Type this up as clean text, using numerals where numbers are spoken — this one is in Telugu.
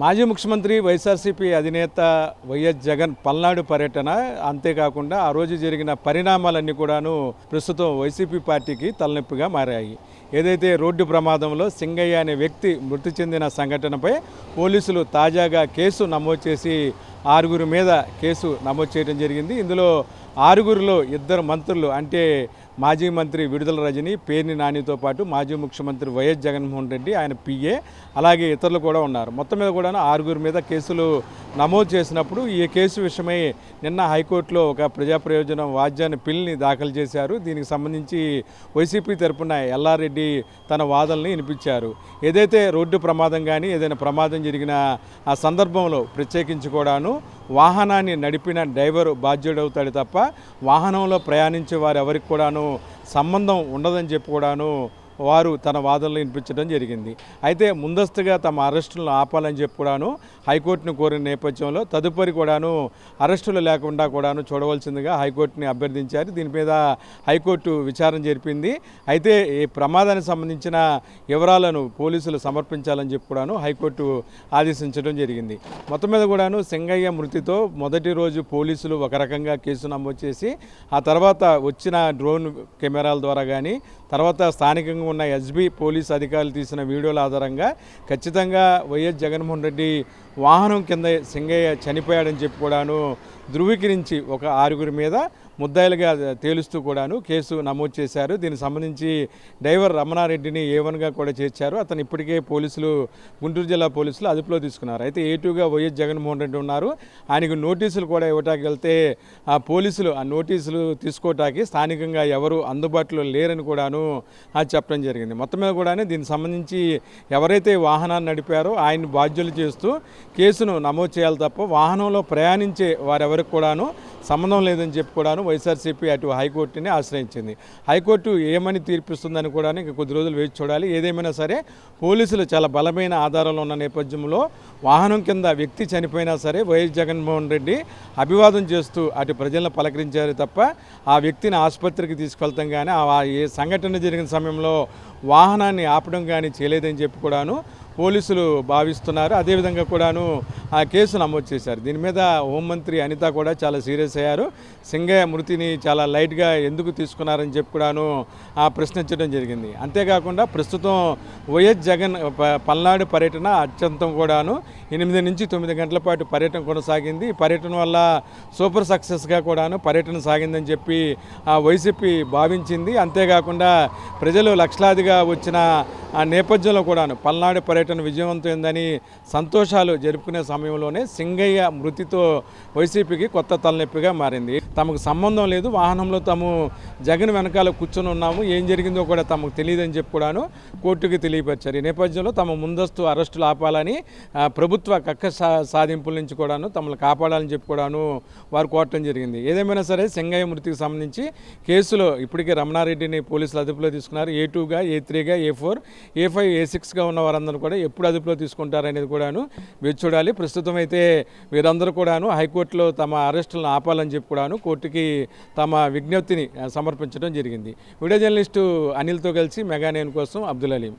మాజీ ముఖ్యమంత్రి వైఎస్ఆర్సీపీ అధినేత వైఎస్ జగన్ పల్నాడు పర్యటన, అంతేకాకుండా ఆ రోజు జరిగిన పరిణామాలన్నీ కూడాను ప్రస్తుతం వైసీపీ పార్టీకి తలనొప్పిగా మారాయి. ఏదైతే రోడ్డు ప్రమాదంలో సింగయ్య అనే వ్యక్తి మృతి చెందిన సంఘటనపై పోలీసులు తాజాగా కేసు నమోదు చేసి 6 మీద కేసు నమోదు చేయడం జరిగింది. ఇందులో 6లో 2 మంత్రులు, అంటే మాజీ మంత్రి విడుదల రజని, పేర్ని నానితో పాటు మాజీ ముఖ్యమంత్రి వైఎస్ జగన్మోహన్ రెడ్డి, ఆయన పిఏ, అలాగే ఇతరులు కూడా ఉన్నారు. మొత్తం మీద కూడా 6 మీద కేసులు నమోదు చేసినప్పుడు ఈ కేసు విషయమై నిన్న హైకోర్టులో ఒక ప్రజా ప్రయోజనం వాద్యాన్ని పిల్ని దాఖలు చేశారు. దీనికి సంబంధించి వైసీపీ తరపున ఎల్లారెడ్డి తన వాదనల్ని వినిపించారు. ఏదైతే రోడ్డు ప్రమాదం కానీ ఏదైనా ప్రమాదం జరిగిన ఆ సందర్భంలో ప్రత్యేకించి కూడాను వాహనాన్ని నడిపిన డ్రైవర్ బాధ్యుడవుతాడు తప్ప వాహనంలో ప్రయాణించే వారు ఎవరికి కూడాను సంబంధం ఉండదని చెప్పి కూడాను వారు తన వాదనలు వినిపించడం జరిగింది. అయితే ముందస్తుగా తమ అరెస్టులను ఆపాలని చెప్పి కూడాను హైకోర్టును కోరిన నేపథ్యంలో తదుపరి కూడాను అరెస్టులు లేకుండా కూడాను చూడవలసిందిగా హైకోర్టుని అభ్యర్థించారు. దీని మీద హైకోర్టు విచారణ జరిపింది. అయితే ఈ ప్రమాదానికి సంబంధించిన వివరాలను పోలీసులు సమర్పించాలని చెప్పి కూడాను హైకోర్టు ఆదేశించడం జరిగింది. మొత్తం మీద కూడాను సింగయ్య మృతితో మొదటి రోజు పోలీసులు ఒక రకంగా కేసు నమోదు చేసి, ఆ తర్వాత వచ్చిన డ్రోన్ కెమెరాల ద్వారా కానీ, తర్వాత స్థానికంగా ఉన్న ఎస్బీ పోలీస్ అధికారులు తీసిన వీడియోల ఆధారంగా ఖచ్చితంగా వైఎస్ జగన్మోహన్ రెడ్డి వాహనం కింద సింగయ్య చనిపోయాడని చెప్పి కూడాను ధృవీకరించి ఒక 6 మీద ముద్దాయిలుగా తేలుస్తూ కూడాను కేసు నమోదు చేశారు. దీనికి సంబంధించి డ్రైవర్ రమణారెడ్డిని A1గా కూడా చేర్చారు. అతను ఇప్పటికే గుంటూరు జిల్లా పోలీసులు అదుపులో తీసుకున్నారు. అయితే A2గా వైఎస్ జగన్మోహన్ రెడ్డి ఉన్నారు. ఆయనకు నోటీసులు కూడా ఇవ్వటానికి వెళ్తే ఆ పోలీసులు ఆ నోటీసులు తీసుకోవటానికి స్థానికంగా ఎవరు అందుబాటులో లేరని కూడాను చెప్పడం జరిగింది. మొత్తం మీద కూడా దీనికి సంబంధించి ఎవరైతే వాహనాన్ని నడిపారో ఆయన బాధ్యులు చేస్తూ కేసును నమోదు చేయాలి తప్ప వాహనంలో ప్రయాణించే వారెవరికి కూడాను సంబంధం లేదని చెప్పి కూడాను వైఎస్ఆర్సీపీ అటు హైకోర్టుని ఆశ్రయించింది. హైకోర్టు ఏమని తీర్పిస్తుందని కూడా ఇంకా కొద్ది రోజులు వేచి చూడాలి. ఏదేమైనా సరే పోలీసులు చాలా బలమైన ఆధారాలు ఉన్న నేపథ్యంలో వాహనం కింద వ్యక్తి చనిపోయినా సరే వైఎస్ జగన్మోహన్ రెడ్డి అభివాదం చేస్తూ అటు ప్రజలను పలకరించారు తప్ప ఆ వ్యక్తిని ఆసుపత్రికి తీసుకెళ్తాం కానీ ఏ సంఘటన జరిగిన సమయంలో వాహనాన్ని ఆపడం కానీ చేయలేదని చెప్పి కూడాను పోలీసులు భావిస్తున్నారు. అదేవిధంగా కూడాను ఆ కేసు నమోదు చేశారు. దీని మీద హోంమంత్రి అనిత కూడా చాలా సీరియస్ అయ్యారు. సింగయ్య మృతిని చాలా లైట్గా ఎందుకు తీసుకున్నారని చెప్పి కూడాను ప్రశ్నించడం జరిగింది. అంతేకాకుండా ప్రస్తుతం వైఎస్ జగన్ పల్నాడు పర్యటన అత్యంతం కూడాను 8 నుంచి 9 గంటల పాటు పర్యటన కొనసాగింది. ఈ పర్యటన వల్ల సూపర్ సక్సెస్గా కూడాను పర్యటన సాగిందని చెప్పి వైసీపీ భావించింది. అంతేకాకుండా ప్రజలు లక్షలాదిగా వచ్చిన ఆ నేపథ్యంలో కూడాను పల్నాడు పర్యటన విజయవంతమైందని సంతోషాలు జరుపుకునే సమయంలోనే సింగయ్య మృతితో వైసీపీకి కొత్త తలనొప్పిగా మారింది. తమకు సంబంధం లేదు, వాహనంలో తాము జగన్ వెనకాల కూర్చొని ఉన్నాము, ఏం జరిగిందో కూడా తమకు తెలియదని చెప్పి కూడాను కోర్టుకి తెలియపరిచారు. ఈ నేపథ్యంలో తమ ముందస్తు అరెస్టులు ఆపాలని, ప్రభుత్వ కక్ష సాధింపుల నుంచి కూడాను తమను కాపాడాలని చెప్పి కూడాను వారు కోరటం జరిగింది. ఏదేమైనా సరే సింగయ్య మృతికి సంబంధించి కేసులో ఇప్పటికే రమణారెడ్డిని పోలీసులు అదుపులో తీసుకున్నారు. A2గా, A3గా, A4, A5, A6గా ఉన్న వారందరూ కూడా ఎప్పుడు అదుపులో తీసుకుంటారనేది కూడాను వేచి చూడాలి. ప్రస్తుతం అయితే వీరందరూ కూడాను హైకోర్టులో తమ అరెస్టులను ఆపాలని చెప్పి కూడాను కోర్టుకి తమ విజ్ఞప్తిని సమర్పించడం జరిగింది. వీడియో జర్నలిస్టు అనిల్తో కలిసి మెగా నేను కోసం అబ్దుల్ అలీం.